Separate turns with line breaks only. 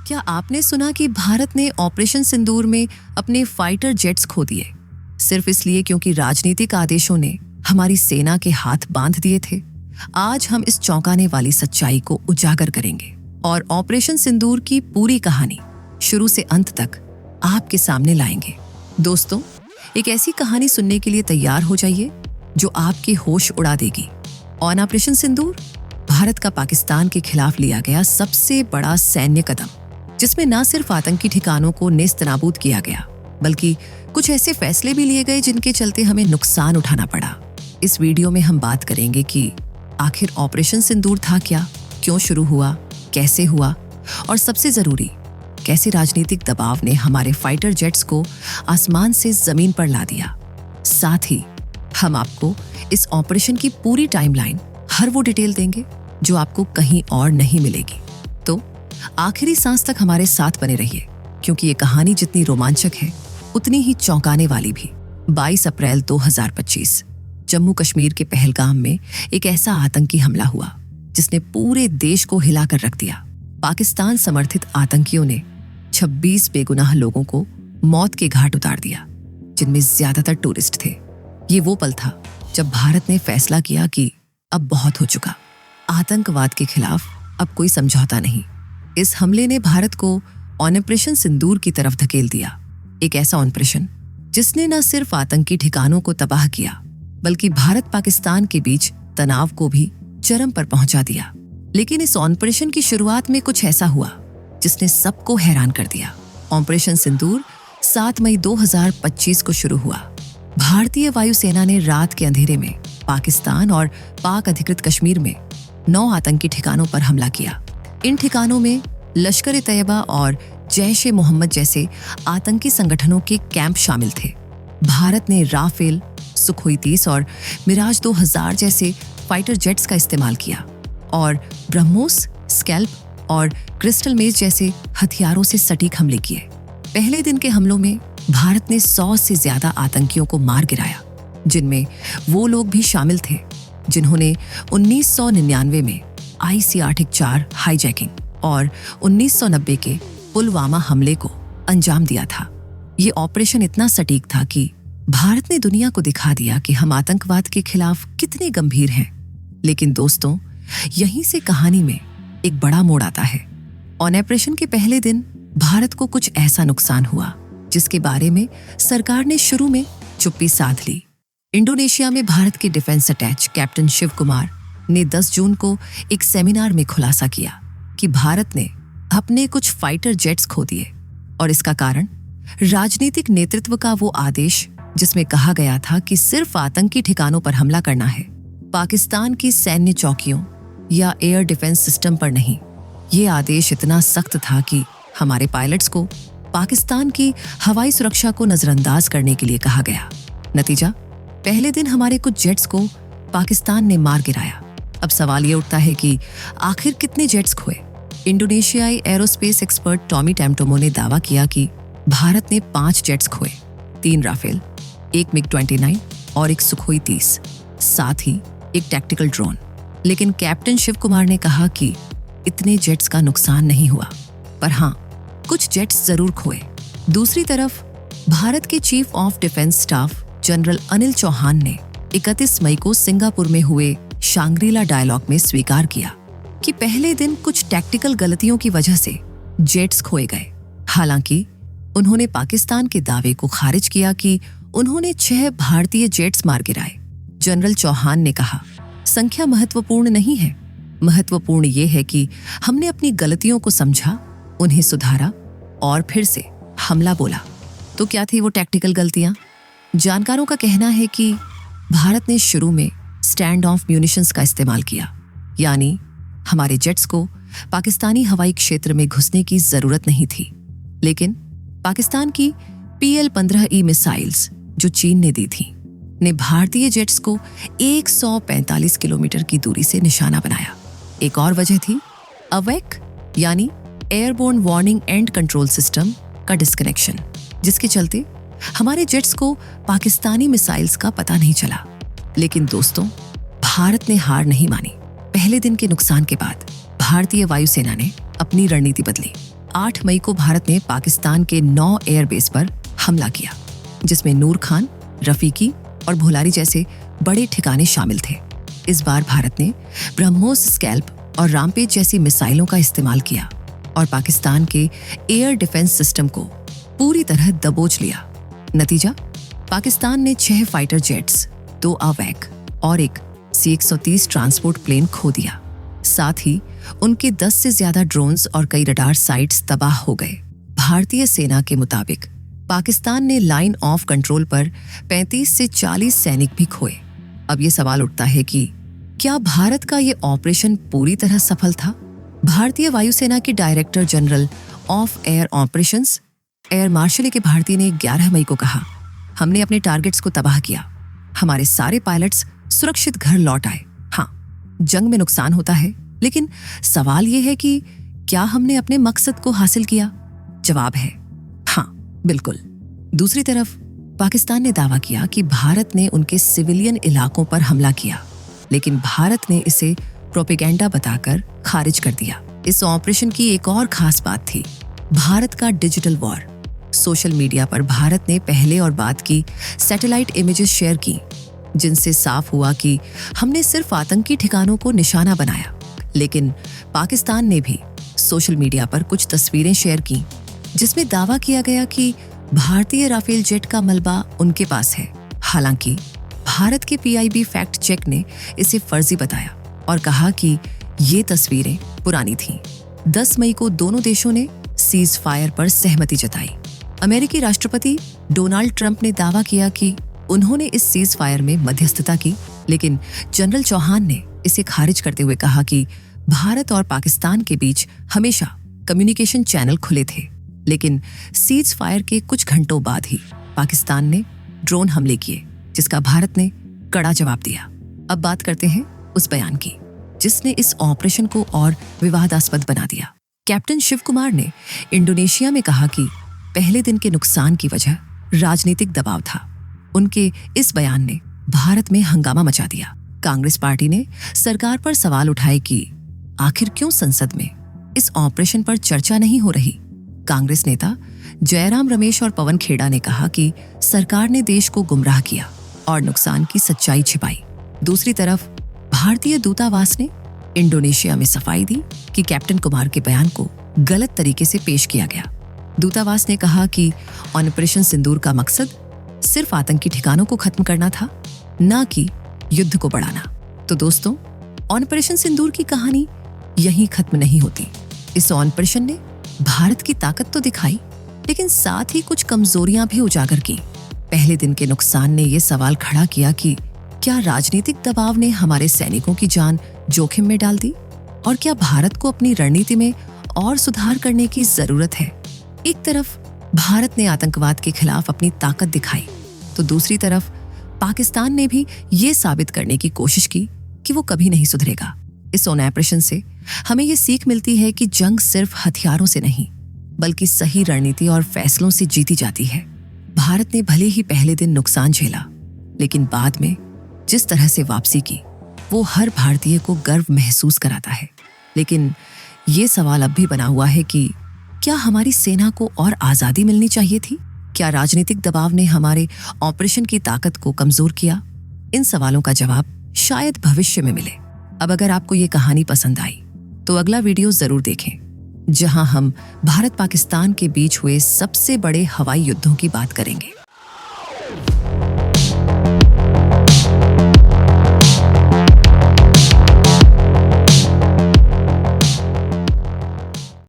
क्या आपने सुना कि भारत ने ऑपरेशन सिंदूर में अपने फाइटर जेट्स खो दिए, सिर्फ इसलिए क्योंकि राजनीतिक आदेशों ने हमारी सेना के हाथ बांध दिए थे? आज हम इस चौंकाने वाली सच्चाई को उजागर करेंगे और ऑपरेशन सिंदूर की पूरी कहानी शुरू से अंत तक आपके सामने लाएंगे। दोस्तों, एक ऐसी कहानी सुनने के लिए तैयार हो जाइए जो आपके होश उड़ा देगी। ऑपरेशन सिंदूर भारत का पाकिस्तान के खिलाफ लिया गया सबसे बड़ा सैन्य कदम, जिसमें न सिर्फ आतंकी ठिकानों को नेस्तनाबूद किया गया, बल्कि कुछ ऐसे फैसले भी लिए गए जिनके चलते हमें नुकसान उठाना पड़ा। इस वीडियो में हम बात करेंगे कि आखिर ऑपरेशन सिंदूर था क्या, क्यों शुरू हुआ, कैसे हुआ और सबसे जरूरी, कैसे राजनीतिक दबाव ने हमारे फाइटर जेट्स को आसमान से जमीन पर ला दिया। साथ ही हम आपको इस ऑपरेशन की पूरी टाइमलाइन, हर वो डिटेल देंगे जो आपको कहीं और नहीं मिलेगी। तो आखिरी सांस तक हमारे साथ बने रहिए, क्योंकि ये कहानी जितनी रोमांचक है उतनी ही चौंकाने वाली भी। 22 अप्रैल 2025 जम्मू कश्मीर के पहलगाम में एक ऐसा आतंकी हमला हुआ जिसने पूरे देश को हिलाकर रख दिया। पाकिस्तान समर्थित आतंकियों ने 26 बेगुनाह लोगों को मौत के घाट उतार दिया, जिनमें ज्यादातर टूरिस्ट थे। ये वो पल था जब भारत ने फैसला किया कि अब बहुत हो चुका, आतंकवाद के खिलाफ अब कोई समझौता नहीं। इस हमले ने भारत को ऑपरेशन सिंदूर की तरफ धकेल दिया, एक ऐसा ऑपरेशन जिसने न सिर्फ आतंकी ठिकानों को तबाह किया, बल्कि भारत पाकिस्तान के बीच तनाव को भी चरम पर पहुंचा दिया। लेकिन इस ऑपरेशन की शुरुआत में कुछ ऐसा हुआ जिसने सबको हैरान कर दिया। ऑपरेशन सिंदूर 7 मई 2025 को शुरू हुआ। भारतीय वायुसेना ने रात के अंधेरे में पाकिस्तान और पाक अधिकृत कश्मीर में 9 आतंकी ठिकानों पर हमला किया। इन ठिकानों में लश्कर-ए-तैयबा और जैश-ए-मोहम्मद जैसे आतंकी संगठनों के कैंप शामिल थे। भारत ने राफेल, सुखोई 30 और मिराज 2000 जैसे फाइटर जेट्स का इस्तेमाल किया और ब्रह्मोस, स्कैल्प और क्रिस्टल मेज जैसे हथियारों से सटीक हमले किए। पहले दिन के हमलों में भारत ने 100 से ज्यादा आतंकियों को मार गिराया, जिनमें वो लोग भी शामिल थे जिन्होंने 1999 में IC-814 हाईजैकिंग और 1990 के पुलवामा हमले को अंजाम दिया था। ये ऑपरेशन इतना सटीक था कि भारत ने दुनिया को दिखा दिया कि हम आतंकवाद के खिलाफ कितने गंभीर हैं। लेकिन दोस्तों, यहीं से कहानी में एक बड़ा मोड़ आता है। ऑपरेशन के पहले दिन भारत को कुछ ऐसा नुकसान हुआ जिसके बारे में सरकार ने शुरू में चुप्पी साध ली। इंडोनेशिया में भारत के defence attache captain Shiv Kumar ने 10 जून को एक सेमिनार में खुलासा किया कि भारत ने अपने कुछ फाइटर जेट्स खो दिए, और इसका कारण राजनीतिक नेतृत्व का वो आदेश जिसमें कहा गया था कि सिर्फ आतंकी ठिकानों पर हमला करना है, पाकिस्तान की सैन्य चौकियों या एयर डिफेंस सिस्टम पर नहीं। ये आदेश इतना सख्त था कि हमारे पायलट्स को पाकिस्तान की हवाई सुरक्षा को नजरअंदाज करने के लिए कहा गया। नतीजा, पहले दिन हमारे कुछ जेट्स को पाकिस्तान ने मार गिराया। अब सवाल ये उठता है कि आखिर कितने जेट्स खोए? इंडोनेशियाई एरोस्पेस एक्सपर्ट टॉमी टैमटोमो ने दावा किया कि भारत ने 5 जेट्स खोए, 3 राफेल, 1 मिग-29 और 1 सुखोई 30, साथ ही एक टैक्टिकल ड्रोन। लेकिन कैप्टन शिव कुमार ने कहा कि इतने जेट्स का नुकसान नहीं हुआ, पर हाँ, कुछ जेट्स जरूर खोए। दूसरी तरफ भारत के chief of defence staff general Anil Chauhan ने 31 मई को सिंगापुर में हुए शांग्रीला डायलॉग में स्वीकार किया कि पहले दिन कुछ टैक्टिकल गलतियों की वजह से जेट्स खोए गए। हालांकि उन्होंने पाकिस्तान के दावे को खारिज किया कि उन्होंने 6 भारतीय जेट्स मार गिराए। जनरल चौहान ने कहा, संख्या महत्वपूर्ण नहीं है, महत्वपूर्ण ये है कि हमने अपनी गलतियों को समझा, उन्हें सुधारा और फिर से हमला बोला। तो क्या थी वो टैक्टिकल गलतियां? जानकारों का कहना है कि भारत ने शुरू में स्टैंड ऑफ म्यूनिशंस का इस्तेमाल किया, यानी हमारे जेट्स को पाकिस्तानी हवाई क्षेत्र में घुसने की जरूरत नहीं थी। लेकिन पाकिस्तान की PL-15E मिसाइल्स जो चीन ने दी थी, ने भारतीय जेट्स को 145 किलोमीटर की दूरी से निशाना बनाया। एक और वजह थी अवेक, यानी airborne warning and control system का डिस्कनेक्शन, जिसके चलते हमारे जेट्स को पाकिस्तानी मिसाइल्स का पता नहीं चला। लेकिन दोस्तों, भारत ने हार नहीं मानी। पहले दिन के नुकसान के बाद भारतीय वायुसेना ने अपनी रणनीति बदली। 8 मई को भारत ने पाकिस्तान के 9 एयरबेस पर हमला किया, जिसमें नूर खान, रफीकी और भोलारी जैसे बड़े ठिकाने शामिल थे। इस बार भारत ने ब्रह्मोस, स्कैल्प और रामपेज जैसी मिसाइलों का इस्तेमाल किया और पाकिस्तान के एयर डिफेंस सिस्टम को पूरी तरह दबोच लिया। नतीजा, पाकिस्तान ने 6 फाइटर जेट्स, 2 AWAC और एक C-130 ट्रांसपोर्ट प्लेन खो दिया। साथ ही उनके 10 से ज्यादा ड्रोन्स और कई रडार साइट्स तबाह हो गए। भारतीय सेना के मुताबिक पाकिस्तान ने लाइन ऑफ कंट्रोल पर 35 से 40 सैनिक भी खोए। अब ये सवाल उठता है कि क्या भारत का ये ऑपरेशन पूरी तरह सफल था? भारतीय वायुसेना के director general of air operations air marshal के भारती ने 11 मई को कहा, हमने अपने टारगेट्स को तबाह किया। हमारे सारे पायलट्स सुरक्षित घर लौट आए। हाँ, जंग में नुकसान होता है, लेकिन सवाल यह है कि क्या हमने अपने मकसद को हासिल किया? जवाब है हाँ, बिल्कुल। दूसरी तरफ पाकिस्तान ने दावा किया कि भारत ने उनके सिविलियन इलाकों पर हमला किया, लेकिन भारत ने इसे प्रोपेगेंडा बताकर खारिज कर दिया। इस ऑपरेशन की एक और खास बात थी भारत का डिजिटल वॉर। सोशल मीडिया पर भारत ने पहले और बाद की सैटेलाइट इमेजेस शेयर की, जिनसे साफ हुआ कि हमने सिर्फ आतंकी ठिकानों को निशाना बनाया। लेकिन पाकिस्तान ने भी सोशल मीडिया पर कुछ तस्वीरें शेयर की, जिसमें दावा किया गया कि भारतीय राफेल जेट का मलबा उनके पास है। हालांकि भारत के PIB फैक्ट चेक ने इसे फर्जी बताया और कहा कि ये तस्वीरें पुरानी थीं। 10 मई को दोनों देशों ने सीज फायर पर सहमति जताई। अमेरिकी राष्ट्रपति डोनाल्ड ट्रंप ने दावा किया कि उन्होंने इस सीज फायर में मध्यस्थता की, लेकिन जनरल चौहान ने इसे खारिज करते हुए कहा कि भारत और पाकिस्तान के बीच हमेशा कम्युनिकेशन चैनल खुले थे। लेकिन सीज फायर के कुछ घंटों बाद ही पाकिस्तान ने ड्रोन हमले किए, जिसका भारत ने कड़ा जवाब दिया। अब बात करते हैं उस बयान की जिसने इस ऑपरेशन को और विवादास्पद बना दिया। कैप्टन शिव कुमार ने इंडोनेशिया में कहा कि पहले दिन के नुकसान की वजह राजनीतिक दबाव था। उनके इस बयान ने भारत में हंगामा मचा दिया। कांग्रेस पार्टी ने सरकार पर सवाल उठाए कि आखिर क्यों संसद में इस ऑपरेशन पर चर्चा नहीं हो रही। कांग्रेस नेता जयराम रमेश और पवन खेड़ा ने कहा कि सरकार ने देश को गुमराह किया और नुकसान की सच्चाई छिपाई। दूसरी तरफ भारतीय दूतावास ने इंडोनेशिया में सफाई दी कि कैप्टन कुमार के बयान को गलत तरीके से पेश किया गया। दूतावास ने कहा कि ऑपरेशन सिंदूर का मकसद सिर्फ आतंकी ठिकानों को खत्म करना था, न कि युद्ध को बढ़ाना। तो दोस्तों, ऑपरेशन सिंदूर की कहानी यहीं खत्म नहीं होती। इस ऑपरेशन ने भारत की ताकत तो दिखाई, लेकिन साथ ही कुछ कमजोरियां भी उजागर की। पहले दिन के नुकसान ने यह सवाल खड़ा किया कि क्या राजनीतिक दबाव ने हमारे सैनिकों की जान जोखिम में डाल दी, और क्या भारत को अपनी रणनीति में और सुधार करने की जरूरत है। एक तरफ भारत ने आतंकवाद के खिलाफ अपनी ताकत दिखाई, तो दूसरी तरफ पाकिस्तान ने भी ये साबित करने की कोशिश की कि वो कभी नहीं सुधरेगा। इस ऑपरेशन से हमें ये सीख मिलती है कि जंग सिर्फ हथियारों से नहीं, बल्कि सही रणनीति और फैसलों से जीती जाती है। भारत ने भले ही पहले दिन नुकसान झेला, लेकिन बाद में जिस तरह से वापसी की, वो हर भारतीय को गर्व महसूस कराता है। लेकिन ये सवाल अब भी बना हुआ है कि क्या हमारी सेना को और आजादी मिलनी चाहिए थी? क्या राजनीतिक दबाव ने हमारे ऑपरेशन की ताकत को कमजोर किया? इन सवालों का जवाब शायद भविष्य में मिले। अब अगर आपको ये कहानी पसंद आई तो अगला वीडियो जरूर देखें, जहां हम भारत पाकिस्तान के बीच हुए सबसे बड़े हवाई युद्धों की बात करेंगे।